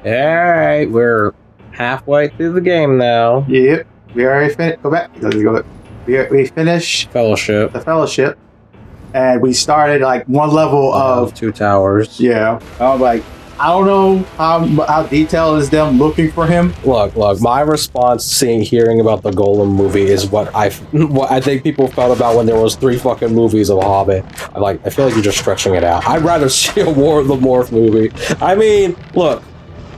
Alright, we're halfway through the game now. Yep. We already finished. Go back. Let's go. We finished Fellowship. the fellowship, and we started like one level of 2 towers. Yeah. I'm like, I don't know how detailed is them looking for him. Look, my response hearing about the Golem movie is what I think people felt about when there was 3 fucking movies of Hobbit. I feel like you're just stretching it out. I'd rather see a War of the Morph movie. I mean, look,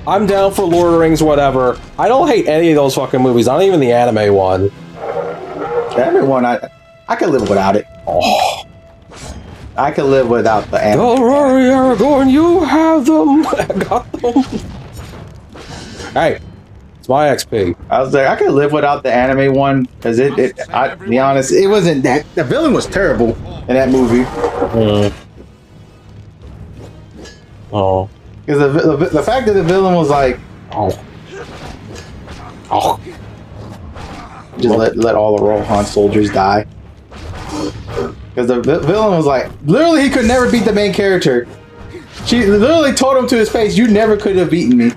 I'm down for Lord of the Rings, whatever. I don't hate any of those fucking movies, not even the anime one. The anime one, I could live without it. Oh. I could live without the anime. Don't worry, Aragorn, you have them. I got them. Hey, it's my XP. I was like, I could live without the anime one because to be honest, it wasn't that. The villain was terrible in that movie. Oh. Because the fact that the villain was like, just let all the Rohan soldiers die. Because the villain was like, literally, he could never beat the main character. She literally told him to his face, "You never could have beaten me."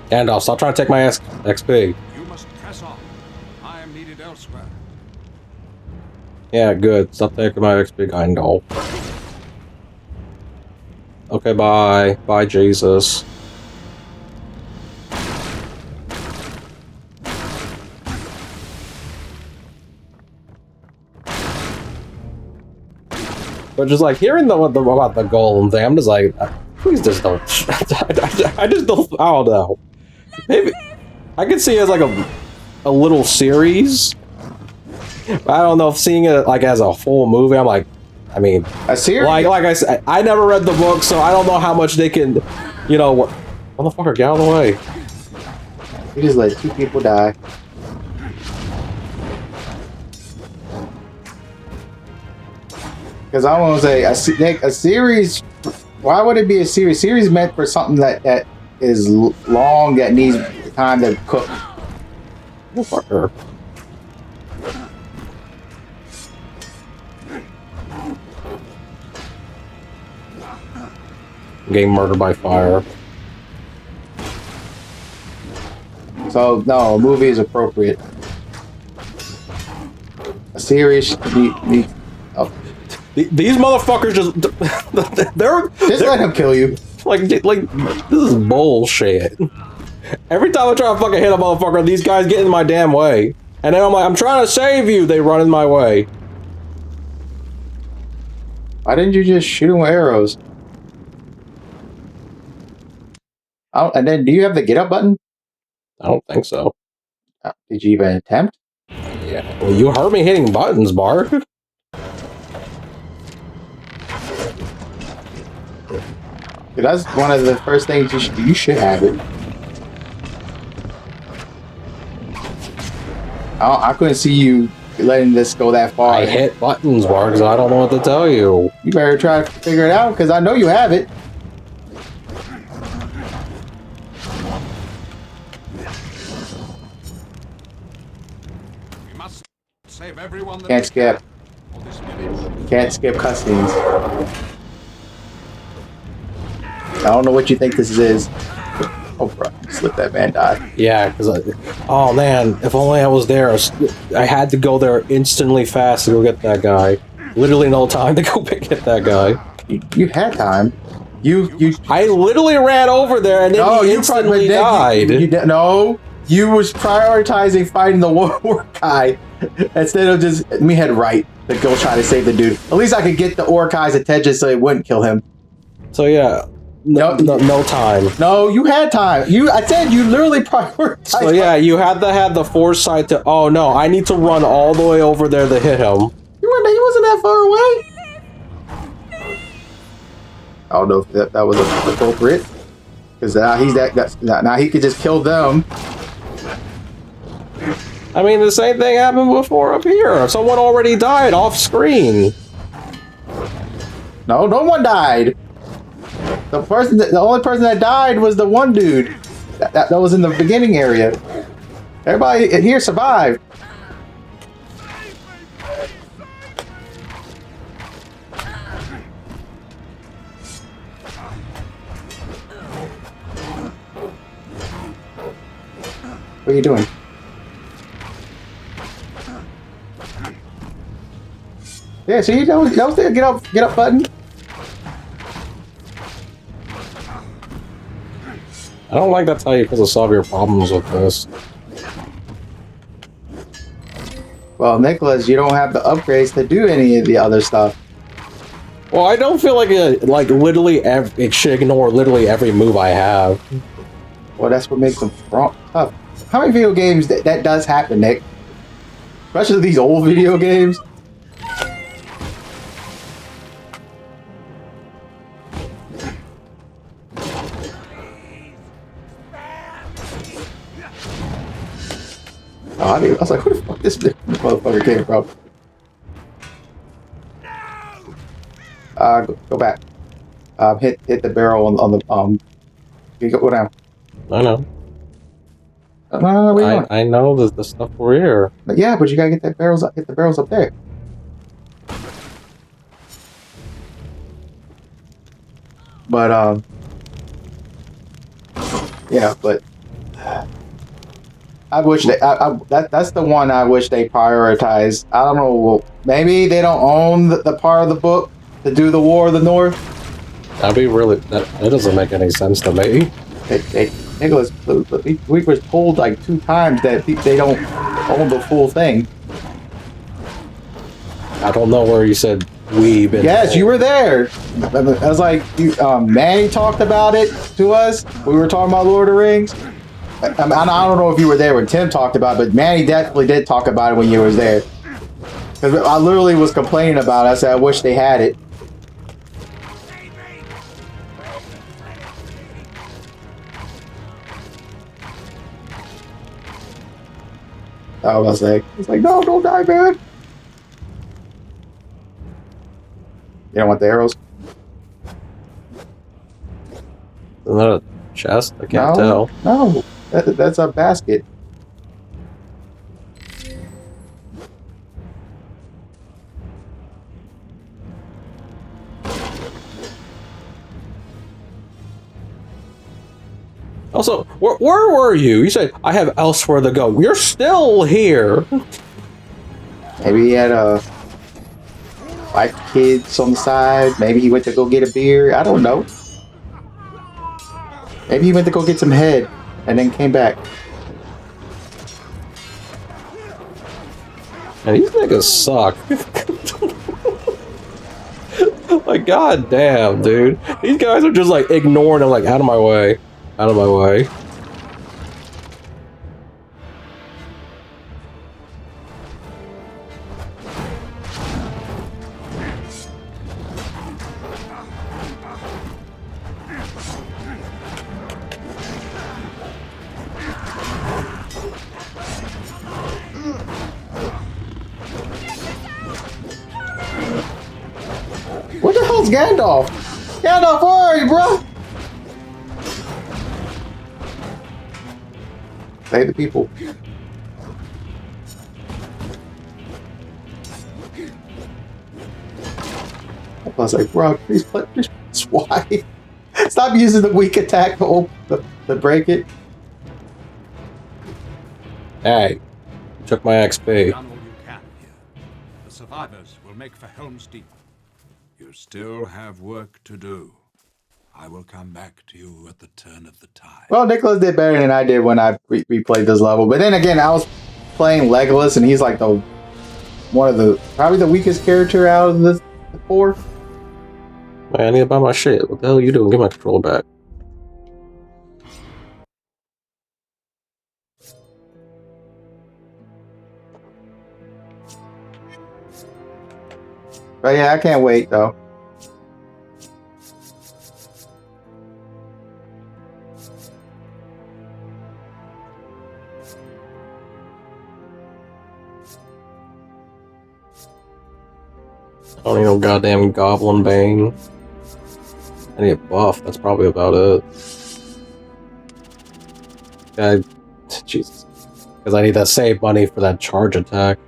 Gandalf, stop trying to take my XP. You must press on. I am needed elsewhere. Yeah, good. Stop taking my XP, Gandalf. Okay, bye. Bye, Jesus. But just like hearing about the Golem thing, I'm just like, please just don't. I just don't. I don't know. Maybe I could see it as like a little series. But I don't know if seeing it like as a full movie. I'm like, I mean, A series? like I said, I never read the book, so I don't know how much they can, you know, motherfucker, get out of the way. He just let 2 people die. Because I want to say a series. Why would it be a series? Series meant for something that is long, that needs time to cook. Motherfucker. Getting murdered by fire. So no, a movie is appropriate. A series should be These motherfuckers just they're let him kill you. like this is bullshit. Every time I try to fucking hit a motherfucker, these guys get in my damn way. And then I'm like, I'm trying to save you, they run in my way. Why didn't you just shoot him with arrows? Oh, and then do you have the get up button? I don't think so. Did you even attempt? Yeah. Well, you heard me hitting buttons, Bart. That's one of the first things you should have it. I couldn't see you letting this go that far. I hit buttons, Bart, because I don't know what to tell you. You better try to figure it out, because I know you have it. We must save everyone that Can't skip. for this village. Can't skip cutscenes. I don't know what you think this is. Oh, bro, just let that man die. Yeah, because oh man, if only I was there. I had to go there instantly fast to go get that guy. Literally no time to go get that guy. You had time. You. I literally ran over there and then he instantly died. No, you was prioritizing fighting the war guy instead of just me had right to go try to save the dude. At least I could get the Orcai's attention so it wouldn't kill him. So yeah, no time. No, you had time. I said you literally prioritized. So yeah, you had to have the foresight to. Oh no, I need to run all the way over there to hit him. He wasn't that far away. I don't know if that was appropriate, because now he could just kill them. I mean, the same thing happened before up here. Someone already died off screen. No one died. The only person that died was the one dude that was in the beginning area. Everybody here survived. What are you doing? Yeah, see, that was the get up button. I don't like that's how you're supposed to solve your problems with this. Well, Nicholas, you don't have the upgrades to do any of the other stuff. Well, I don't feel like literally it should ignore literally every move I have. Well, that's what makes them tough. How many video games that does happen, Nick? Especially these old video games. Oh, I was like, who the fuck this motherfucker came from? Go back. Hit the barrel on the you go down. I know. No, where you going? I know the stuff over here. But yeah, but you gotta get that barrels up. Hit the barrels up there. But yeah, but I wish that's the one I wish they prioritized. I don't know. Maybe they don't own the part of the book to do the War of the North. That'd be really that doesn't make any sense to me. Nicholas, we were told like 2 times that they don't own the full thing. I don't know where you said we been. Yes, you were there. I was like, Manny talked about it to us. We were talking about Lord of the Rings. I don't know if you were there when Tim talked about it, but Manny definitely did talk about it when you was there. Because I literally was complaining about it. I said, I wish they had it. I was like, no, don't die, man. You don't want the arrows? Isn't that a chest? I can't tell. No, that's a basket. Also, where were you? You said, I have elsewhere to go. You're still here. Maybe he had wife, kids on the side. Maybe he went to go get a beer. I don't know. Maybe he went to go get some head and then came back. And these niggas suck. Like, god damn, dude. These guys are just like ignoring them, like, out of my way. Out of my way. What the hell's Gandalf? Gandalf, where are you, bro? Save the people. I was like, bro, please, why? Stop using the weak attack to break it. Hey, you took my XP. Done all you can here. The survivors will make for Helm's Deep. You still have work to do. I will come back to you at the turn of the tide. Well, Nicholas did better than I did when I replayed this level. But then again, I was playing Legolas, and he's like probably the weakest character out of the 4. Man, I need to buy my shit. What the hell are you doing? Get my controller back. But yeah, I can't wait though. I don't need no goddamn Goblin Bane. I need a buff. That's probably about it. Jesus. Because I need that save money for that charge attack.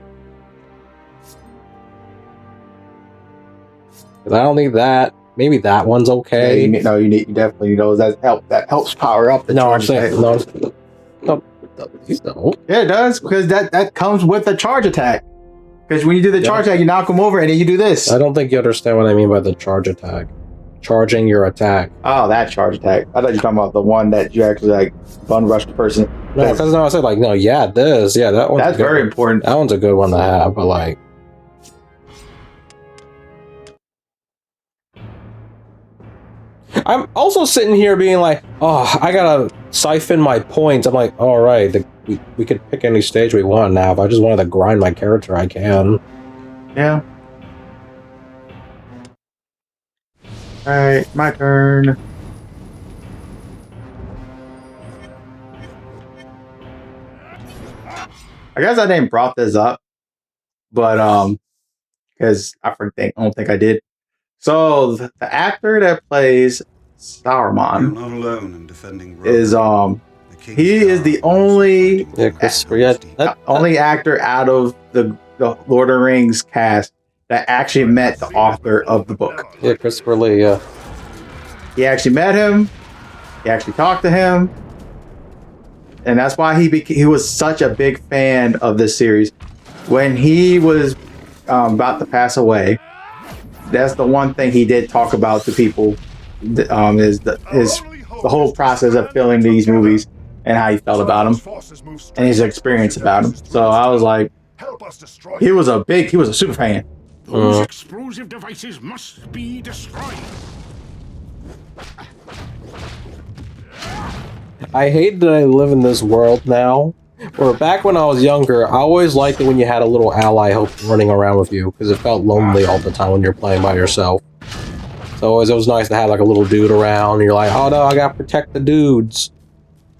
Because I don't need that. Maybe that one's okay. Yeah, you definitely need those. That helps power up the No, I'm charge saying attack. no. No. Yeah, it does, because that comes with a charge attack. Because when you do the charge attack, you knock him over, and then you do this. I don't think you understand what I mean by the charge attack. Charging your attack. Oh, that charge attack. I thought you were talking about the one that you actually like bun rush the person. No, because I said like, no, yeah, this, yeah, that one. That's very important. That one's a good one to have, but like. I'm also sitting here being like, oh, I gotta siphon my points. I'm like, all right, we could pick any stage we want now. If I just wanted to grind my character, I can. Yeah. Alright, my turn. I guess I didn't brought this up, but because I don't think I did. So the actor that plays Sauron You're not alone in defending Rome. is The King's he is the Guard only is Yeah, Christopher, yeah, only actor out of the Lord of the Rings cast that actually met the author of the book. yeah, Christopher Lee, yeah. He actually met him. He actually talked to him, and that's why he was such a big fan of this series. When he was about to pass away, that's the one thing he did talk about to people. Is the whole process of filming these movies and how he felt about them and his experience about them. So I was like, he was a super fan. Those explosive devices must be destroyed. I hate that I live in this world now. Where back when I was younger, I always liked it when you had a little ally running around with you, because it felt lonely all the time when you're playing by yourself. So it was nice to have like a little dude around, and you're like, oh no, I gotta protect the dudes.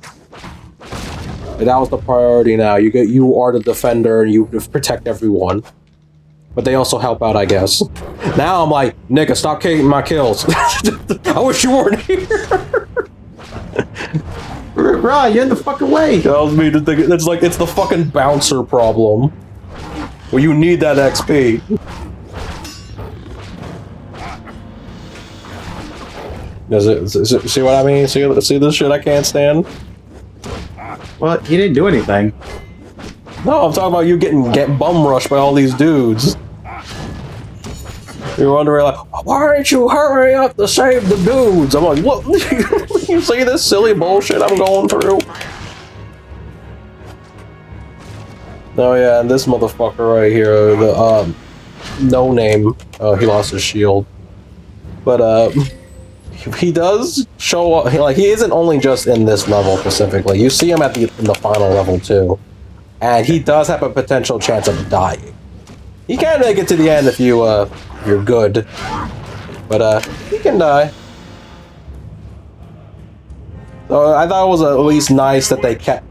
But that was the priority now. You are the defender, and you protect everyone. But they also help out, I guess. Now I'm like, nigga, stop taking my kills. I wish you weren't here. Bro, you're in the fucking way. That was me. It's like it's the fucking bouncer problem. Well, you need that XP. See what I mean? See this shit I can't stand? Well, he didn't do anything. No, I'm talking about you get bum rushed by all these dudes. You're wondering like, why aren't you hurry up to save the dudes? I'm like, what? You see this silly bullshit I'm going through? Oh yeah, and this motherfucker right here, the no name, he lost his shield, but he does show up. Like he isn't only just in this level specifically. You see him in the final level too, and he does have a potential chance of dying. He can make it to the end if you're good, but he can die. So I thought it was at least nice that they kept.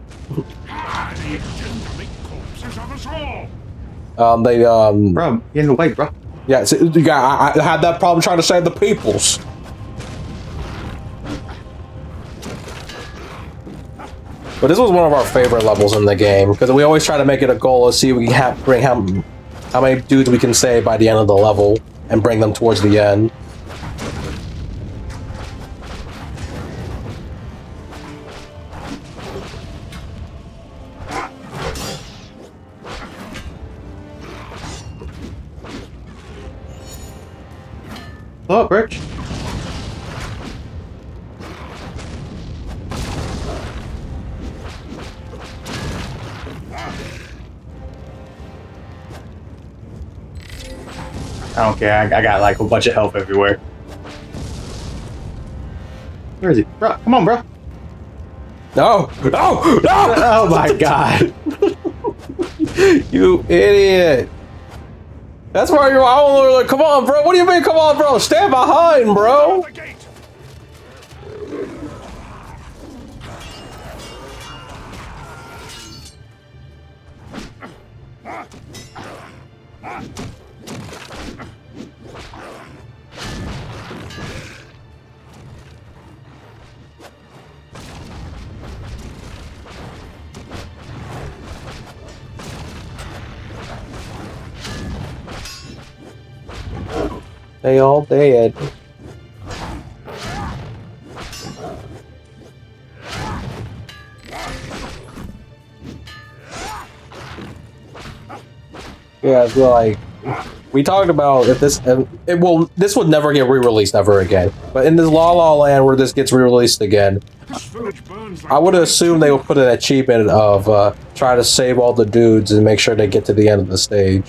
They Bro, get in the way, bro. yeah. So, I had that problem trying to save the peoples. But this was one of our favorite levels in the game because we always try to make it a goal to see if we can bring how many dudes we can save by the end of the level and bring them towards the end. Oh, Rich. I don't care. I got like a bunch of health everywhere. Where is he? Bro, come on, bro. No! No! No! Oh my god. You idiot! That's why you're. I don't know. Like, come on, bro. What do you mean? Come on, bro. Stand behind, bro. They all dead. Yeah, it's like we talked about if this this would never get re-released ever again. But in this La La Land where this gets re-released again, This village burns like I would assume they would put an achievement of try to save all the dudes and make sure they get to the end of the stage.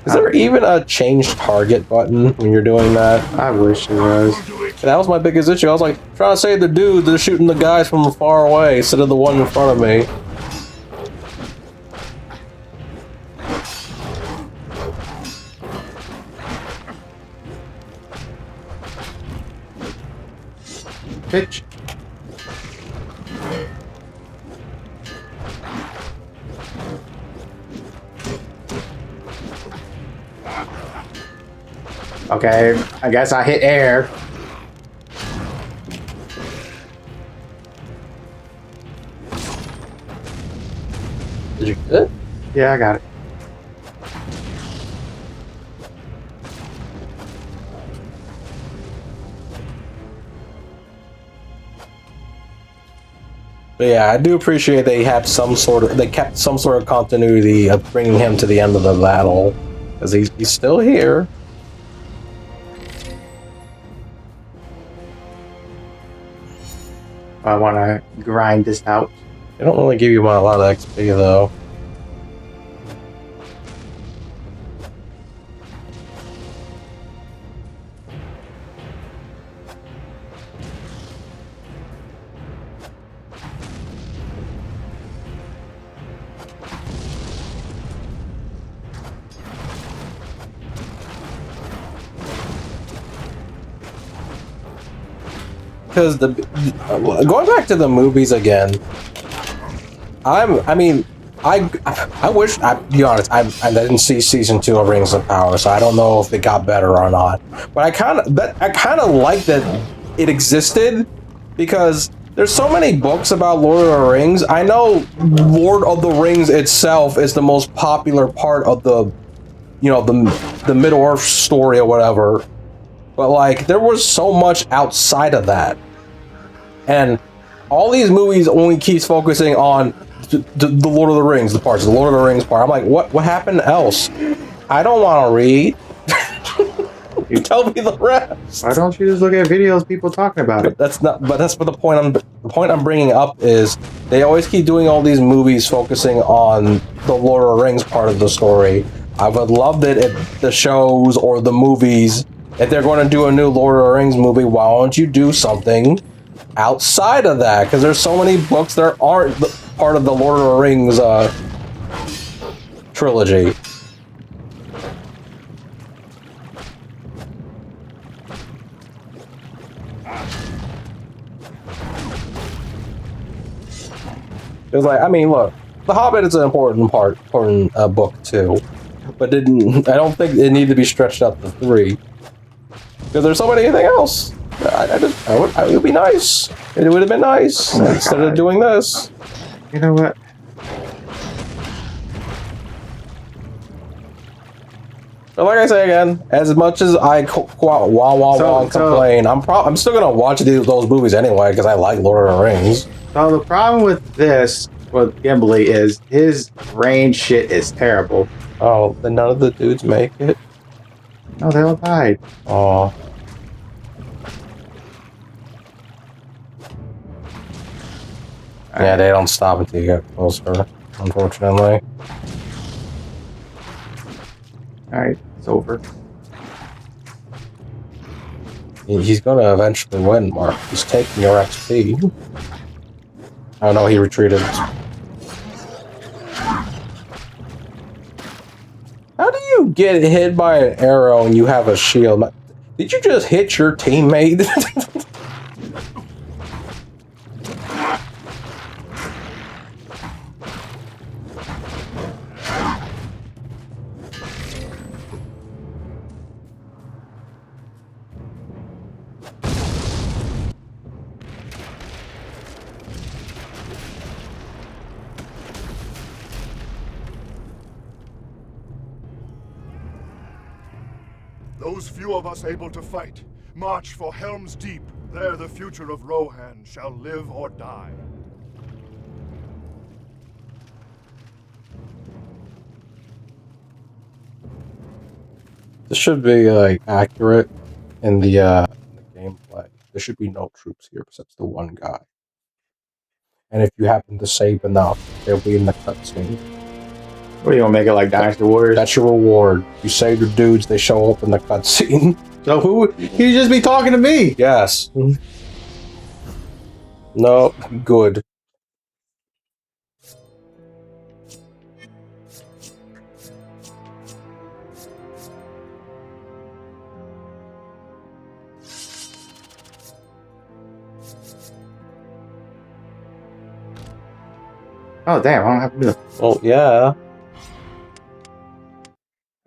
Is there even a change target button when you're doing that? I wish there was. That was my biggest issue. I was like, trying to save the dude, they're shooting the guys from far away instead of the one in front of me. Bitch. Okay, I guess I hit air. Did you get it? Yeah, I got it. But yeah, I do appreciate they kept some sort of continuity of bringing him to the end of the battle. Because he's still here. I want to grind this out. They don't really give you a lot of XP though. Because going back to the movies again, I wish, to be honest, I didn't see season 2 of Rings of Power, so I don't know if it got better or not. But I kind of like that it existed, because there's so many books about Lord of the Rings. I know Lord of the Rings itself is the most popular part of the Middle-earth story or whatever. But like, there was so much outside of that. And all these movies only keeps focusing on the Lord of the Rings, the Lord of the Rings part. I'm like, what happened else? I don't want to read. You tell me the rest. Why don't you just look at videos people talking about it? That's what the point I'm bringing up is they always keep doing all these movies focusing on the Lord of the Rings part of the story. I would love that if the shows or the movies, if they're going to do a new Lord of the Rings movie, why don't you do something outside of that? Because there's so many books that aren't part of the Lord of the Rings trilogy. It's like, I mean, look, The Hobbit is an important book too, but I don't think it needed to be stretched out to 3 because there's so many anything else. It would be nice. It would have been nice instead of doing this. You know what? But like I say again, as much as I complain, I'm still gonna watch those movies anyway because I like Lord of the Rings. So the problem with this, with Gimli, is his range shit is terrible. Oh, then none of the dudes make it? No, they all died. Oh. Yeah, they don't stop until you get closer, unfortunately. Alright, it's over. He's gonna eventually win, Mark. He's taking your XP. Oh no, he retreated. How do you get hit by an arrow and you have a shield? Did you just hit your teammate? Those few of us able to fight, march for Helm's Deep. There the future of Rohan shall live or die. This should be like accurate in the gameplay. There should be no troops here except the one guy. And if you happen to save enough, they'll be in the cutscene. What are you gonna make it like Dynasty Warriors? That's your reward. You save your dudes, they show up in the cutscene. So who? He just be talking to me. Yes. No, good. Oh damn! I don't have to do it. Well, yeah.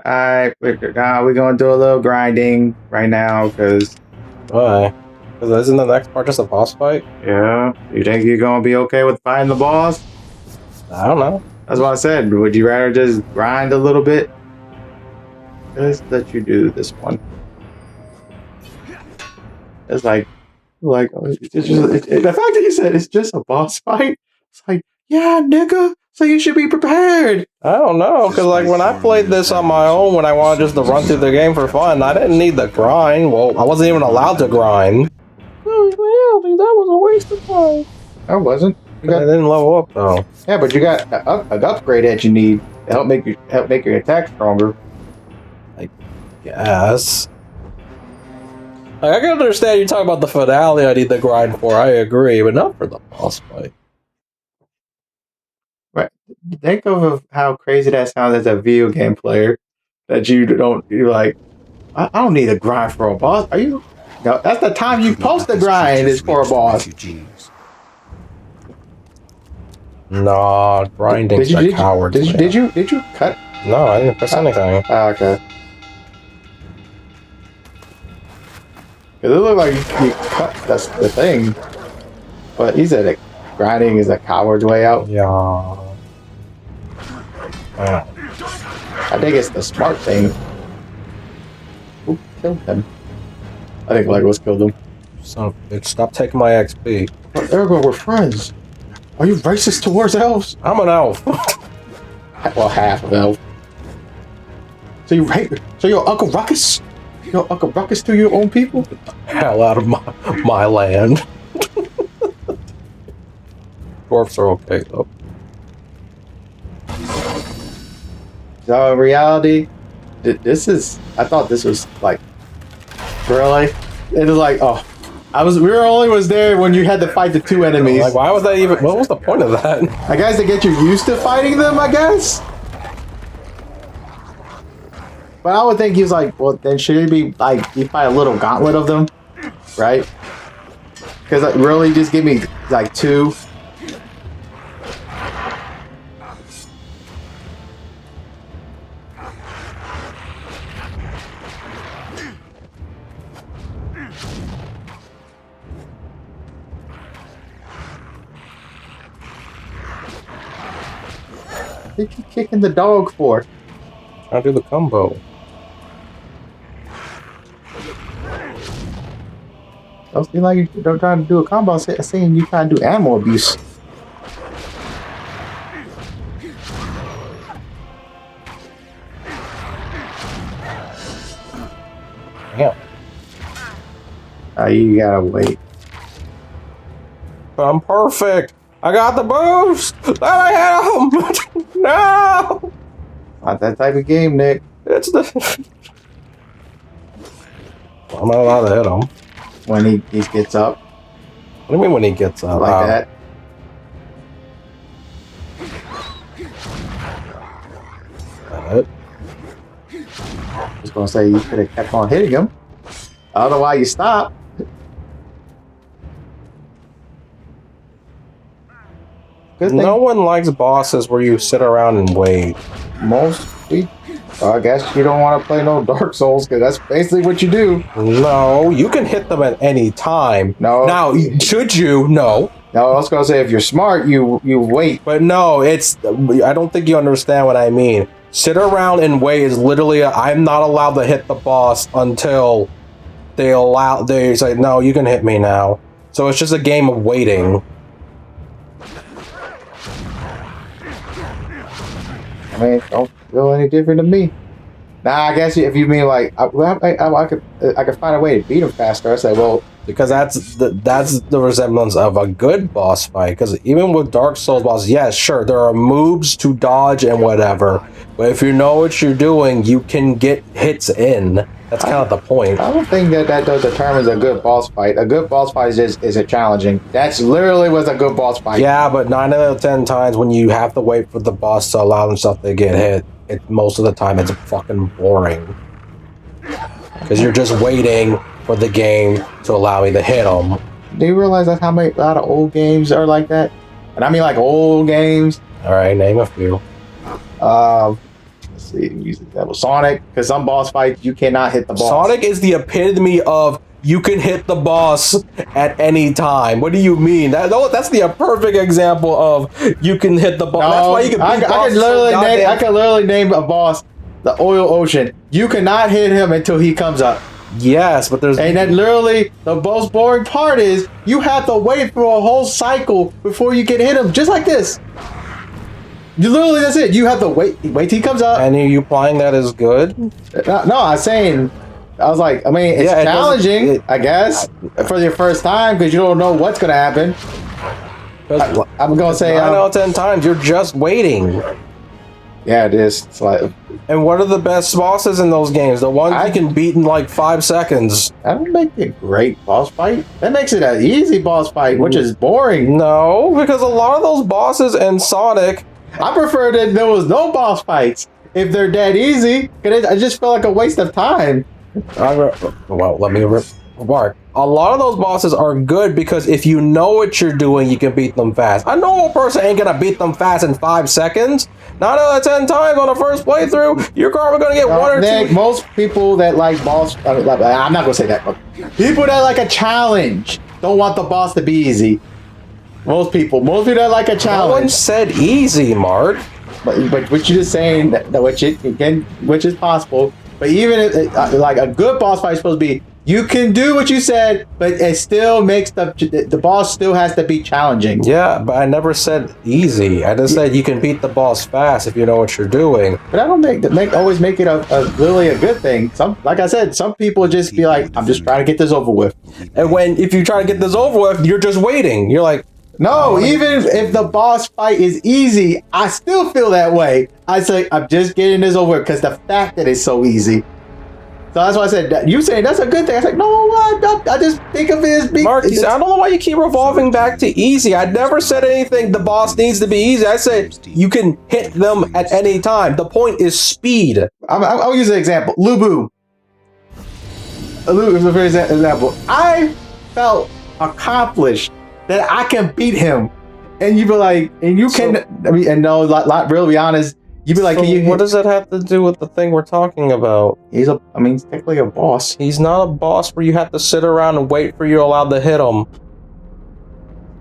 Alright, we're gonna do a little grinding right now because Why? Because isn't the next part just a boss fight? yeah, you think you're gonna be okay with fighting the boss? I don't know. That's what I said. Would you rather just grind a little bit? Let's let you do this one. It's like it's just, the fact that you said it's just a boss fight. It's like, yeah, nigga. So you should be prepared. I don't know, because like when I played this on my own, when I wanted just to run through the game for fun, I didn't need the grind. Well, I wasn't even allowed to grind. Oh, yeah, dude, that was a waste of time. I wasn't. You I got, didn't level up though. yeah, but you got an upgrade that you need to help make your attack stronger. Yes. Like, I can understand you talking about the finale I need the grind for, I agree, but not for the boss fight. Right. Think of how crazy that sounds as a video game player. That you're like, I don't need a grind for a boss. Are you? No, that's the time you're supposed to grind is for a boss. Refugees. Nah, grinding's a coward. Did you cut? No, I didn't press anything. Ah, okay. Cause it looked like you cut the thing, but he said that grinding is a coward's way out. Yeah. I think it's the smart thing. Who killed him? I think Legolas killed him. Son of a bitch, stop taking my XP. But Ergo, we're friends. Are you racist towards elves? I'm an elf. Well, half of elf. So you So you're Uncle Ruckus? You're Uncle Ruckus to your own people? Hell out of my land. Dwarfs are okay though. So in reality, I thought this was like, really? It was like, oh, we only was there when you had to fight the two enemies. Like, why was that even? What was the point of that? I guess to get you used to fighting them, I guess. But I would think he was like, well, then should it be like you fight a little gauntlet of them, right? Because like, really, just give me like two. What are you kicking the dog for? Trying to do the combo. Don't seem like you don't try to do a combo. I'm saying you trying to do animal abuse. Damn. You gotta wait. But I'm perfect. I got the boost. Let me hit him. No. Not that type of game, Nick. It's the. I'm not allowed to hit him. When he gets up What do you mean when he gets up? like that. That. I was gonna say you could have kept on hitting him. I don't know why you stopped. Good thing No one likes bosses where you sit around and wait. I guess you don't want to play no Dark Souls because that's basically what you do. No, you can hit them at any time. No. Now, should you? No. No, I was gonna say if you're smart, you wait. But no, I don't think you understand what I mean. Sit around and wait is literally I'm not allowed to hit the boss until they say, no, you can hit me now. So it's just a game of waiting. I mean, don't feel any different to me. Nah, I guess if you mean like I could find a way to beat him faster. I say, well, Because that's the resemblance of a good boss fight. Because even with Dark Souls bosses, yes, sure, there are moves to dodge and whatever. But if you know what you're doing, you can get hits in. That's kind of the point. I don't think that determines a good boss fight. A good boss fight is a challenging. That's literally what's a good boss fight. Yeah, but 9 out of 10 times when you have to wait for the boss to allow himself to get hit, most of the time it's fucking boring. Because you're just waiting for the game to allow me to hit him. Do you realize that's how a lot of old games are like that? And I mean like old games. All right, name a few. Let's see, use example. Sonic, because some boss fights you cannot hit the boss. Sonic is the epitome of you can hit the boss at any time. What do you mean? That's the perfect example of you can hit the boss. No, That's why you can beat I could literally name a boss, the Oil Ocean. You cannot hit him until he comes up. Yes, but there's... And that literally, the most boring part is you have to wait for a whole cycle before you can hit him, just like this. You literally, that's it. You have to wait till he comes up. And are you implying that is good? No, I was saying, I was like, I mean, it's challenging, I guess, for your first time because you don't know what's going to happen. I'm going to say... 9 out of 10 times, you're just waiting. Yeah, it is. It's like... And what are the best bosses in those games? The ones you can beat in like 5 seconds. That would make it a great boss fight. That makes it an easy boss fight, which is boring. No, because a lot of those bosses in Sonic... I prefer that there was no boss fights if they're that easy. I just feel like a waste of time. Well, let me remark. A lot of those bosses are good because if you know what you're doing, you can beat them fast. A normal person ain't gonna beat them fast in 5 seconds. 9 out of 10 times on the first playthrough, you're probably gonna get 1 or Nick, 2. Most people that like boss, I'm not gonna say that. But people that like a challenge don't want the boss to be easy. Most people that like a No challenge. one said easy, Mark. But what you're just saying that which is possible. But even like a good boss fight is supposed to be, you can do what you said, but it still makes the boss still has to be challenging. Yeah, but I never said easy. I just said you can beat the boss fast if you know what you're doing. But I don't always make it a really a good thing. Like I said, some people just be like, I'm just trying to get this over with. And if you try to get this over with, you're just waiting. You're like, no, even if the boss fight is easy, I still feel that way. I say, I'm just getting this over because the fact that it's so easy. So that's why I said, you saying that's a good thing. I was like, no, I just think of it as being... Mark, I don't know why you keep revolving back to easy. I never said anything the boss needs to be easy. I said you can hit them at any time. The point is speed. I'll use an example. Lu Bu. Lu is a very example. I felt accomplished that I can beat him, and you be like, and you can. I mean, and no, like really be honest, you be like, So can you? what does that have to do with the thing we're talking about? He's he's technically a boss. He's not a boss where you have to sit around and wait for you allowed to hit him.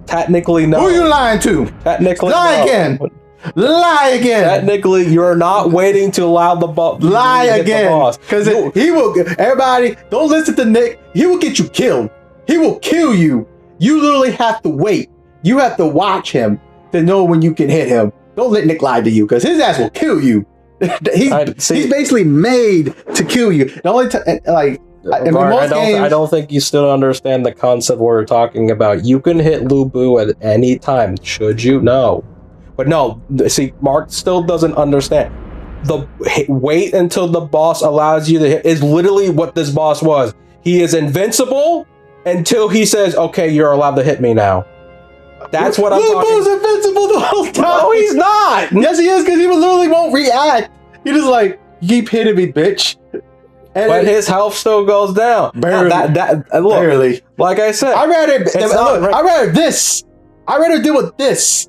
Technically, no. Who are you lying to? Technically, Lie no. again. Lie again. Technically, you're not waiting to allow the boss. Lie again. Because he will. Everybody, don't listen to Nick. He will get you killed. He will kill you. You literally have to wait. You have to watch him to know when you can hit him. Don't let Nick lie to you, because his ass will kill you. He's basically made to kill you. The only I don't think you still understand the concept we're talking about. You can hit Lu Bu at any time. Should you? No. But no, see, Mark still doesn't understand. Wait until the boss allows you to hit is literally what this boss was. He is invincible until he says, okay, you're allowed to hit me now. That's what I'm talking about. Lu Bu's invincible the whole time. No, he's not. Yes, he is, because he literally won't react. He just like, you keep hitting me, bitch. But his health still goes down. Barely. Look, Barely. Like I said, I'd rather deal with this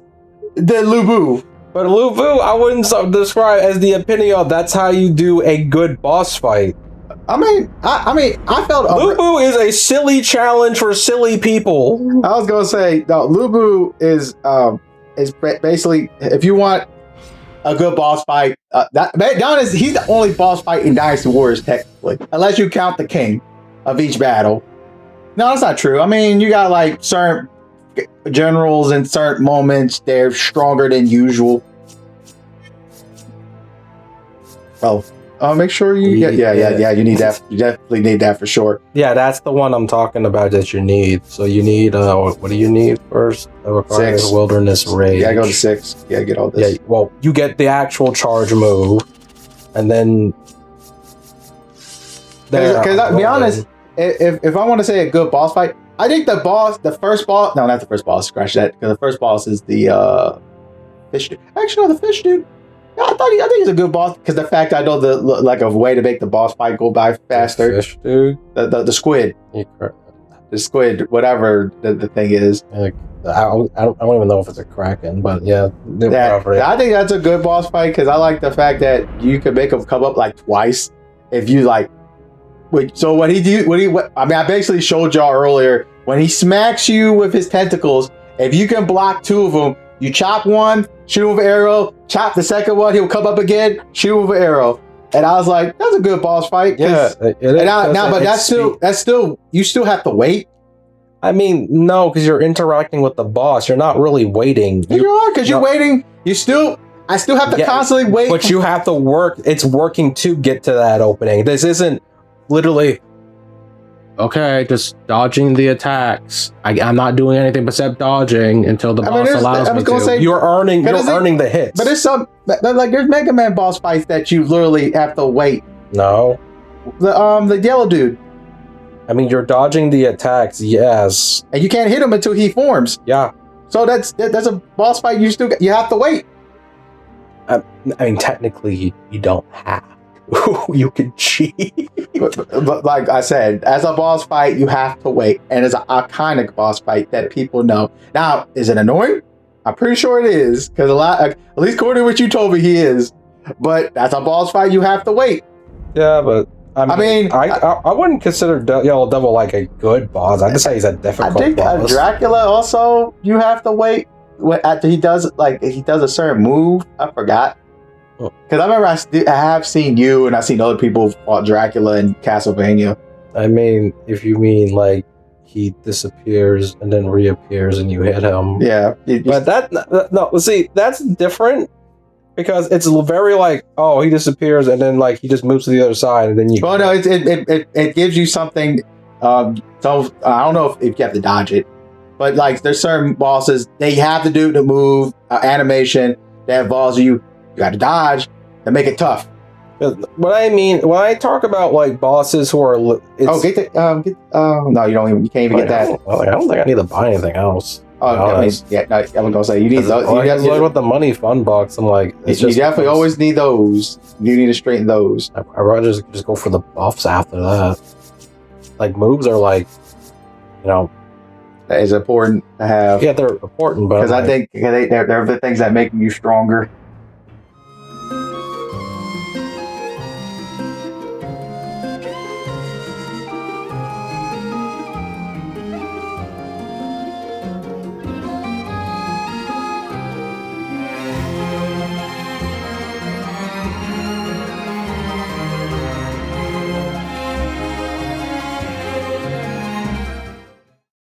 than Lu Bu. But Lu Bu, I wouldn't describe as the epitome of that's how you do a good boss fight. I felt Lu Bu is a silly challenge for silly people. I was gonna say no. Lu Bu is basically, if you want a good boss fight, he's the only boss fight in Dynasty Warriors technically, unless you count the king of each battle. No, that's not true. I mean, you got like certain generals in certain moments, they're stronger than usual. Well, Make sure you. Yeah. You need that. You definitely need that for sure. Yeah, that's the one I'm talking about that you need. So you need what do you need first? Six. Wilderness Rage. You gotta go to 6. You gotta get all this. Yeah, well, you get the actual charge move, and then. Because to be honest, if I want to say a good boss fight, I think the first boss. No, not the first boss. Scratch that. Because the first boss is the fish dude. Actually, no, the fish dude. Yeah, I think he's a good boss because the fact I know like a way to make the boss fight go by faster. Fish dude. The squid. The squid, whatever the thing is. Like, I don't even know if it's a kraken, but yeah. I think that's a good boss fight because I like the fact that you can make him come up like twice if you like. So what he do? I mean, I basically showed y'all earlier when he smacks you with his tentacles. If you can block 2 of them, you chop one, shoot him with an arrow, chop the second one, he'll come up again, shoot him with an arrow. And I was like, that's a good boss fight. Yeah, but that's still you still have to wait. I mean, no, because you're interacting with the boss. You're not really waiting. You are because you're waiting. I still have to constantly wait. But you have to work. It's working to get to that opening. This isn't literally. Okay, just dodging the attacks. I'm not doing anything except dodging until the boss allows me to. You're earning the hits. But there's Mega Man boss fights that you literally have to wait. No. The yellow dude. I mean, you're dodging the attacks, yes. And you can't hit him until he forms. Yeah. So that's a boss fight you have to wait. I mean, technically, you don't have. You can cheat. But like I said, as a boss fight, you have to wait. And it's an iconic boss fight that people know. Now, is it annoying? I'm pretty sure it is. Because at least according to what you told me, he is. But that's a boss fight, you have to wait. Yeah, but I wouldn't consider Yellow Devil like a good boss. I'd say he's a difficult boss. I think Dracula also, you have to wait after he does a certain move. I forgot. Because I remember I have seen you and I've seen other people fought Dracula in Castlevania. I mean, if you mean like he disappears and then reappears and you hit him. Yeah. But see, that's different because it's very like, oh, he disappears and then like he just moves to the other side and then you. Well, no, it gives you something. So I don't know if you have to dodge it, but like there's certain bosses they have to do the move animation that involves you got to dodge to make it tough. What I mean when I talk about like bosses who are no, you can't even get that. I don't think I need to buy anything else. I was gonna say you need those. You with the money fun box. I'm like, you definitely always need those. You need to straighten those. I'd rather just go for the buffs after that. Like moves are like, that is important to have. Yeah, they're important, but because I think they're the things that make you stronger.